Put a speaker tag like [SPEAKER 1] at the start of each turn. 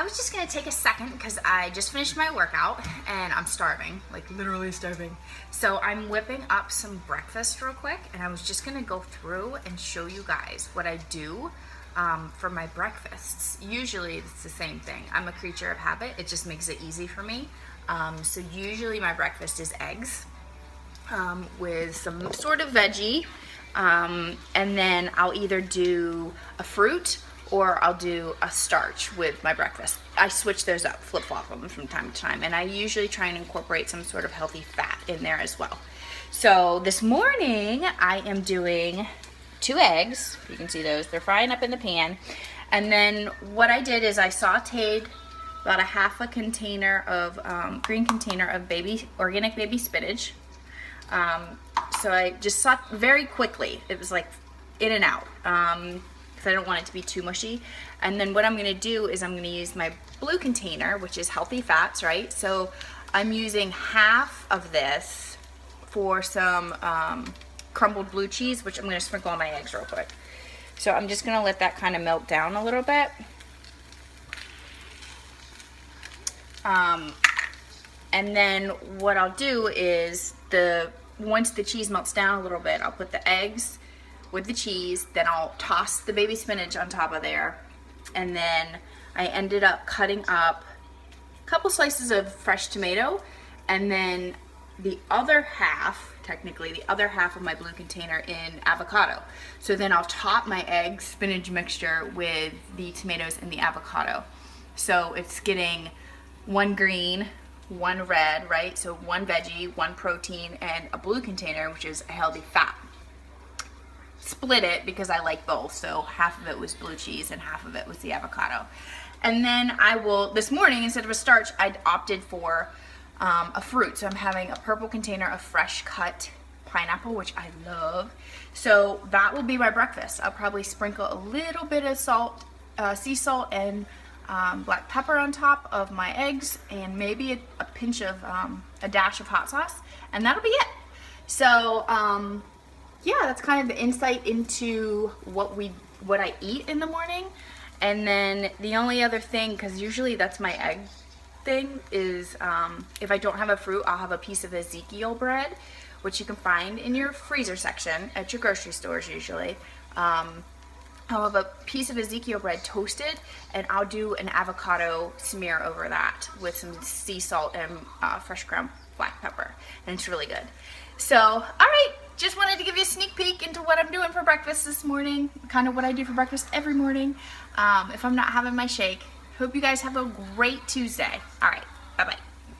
[SPEAKER 1] was just gonna take a second because I just finished my workout and I'm starving, like literally starving. So I'm whipping up some breakfast real quick, and I was just gonna go through and show you guys what I do for my breakfasts. Usually it's the same thing. I'm a creature of habit. It just makes it easy for me. So usually my breakfast is eggs with some sort of veggie, and then I'll either do a fruit or I'll do a starch with my breakfast. I switch those up, flip-flop them from time to time, and I usually try and incorporate some sort of healthy fat in there as well. So this morning I am doing 2 eggs. You can see those. They're frying up in the pan. And then what I did is I sauteed about a half a container of, green container of organic baby spinach. So I just very quickly. It was like in and out. Because I don't want it to be too mushy. And then what I'm going to do is I'm going to use my blue container, which is healthy fats, right? So I'm using half of this for some crumbled blue cheese, which I'm going to sprinkle on my eggs real quick. So I'm just going to let that kind of melt down a little bit. And then what I'll do is once the cheese melts down a little bit, I'll put the eggs with the cheese, then I'll toss the baby spinach on top of there, and then I ended up cutting up a couple slices of fresh tomato, and then the other half, technically the other half of my blue container in avocado. So then I'll top my egg spinach mixture with the tomatoes and the avocado. So it's getting 1 green, 1 red, right? So 1 veggie, 1 protein, and a blue container, which is a healthy fat. Split it because I like both, so half of it was blue cheese and half of it was the avocado. And then this morning, instead of a starch, I'd opted for a fruit. So I'm having a purple container of fresh cut pineapple, which I love. So that will be my breakfast. I'll probably sprinkle a little bit of salt, sea salt, and black pepper on top of my eggs, and maybe a pinch of a dash of hot sauce, and that'll be it. So yeah, that's kind of the insight into what I eat in the morning. And then the only other thing, because usually that's my egg thing, is if I don't have a fruit, I'll have a piece of Ezekiel bread, which you can find in your freezer section at your grocery stores usually. I'll have a piece of Ezekiel bread toasted, and I'll do an avocado smear over that with some sea salt and fresh ground black pepper, and it's really good. So, all right, just wanted to give you a sneak peek into what I'm doing for breakfast this morning, kind of what I do for breakfast every morning if I'm not having my shake. Hope you guys have a great Tuesday. All right, bye-bye.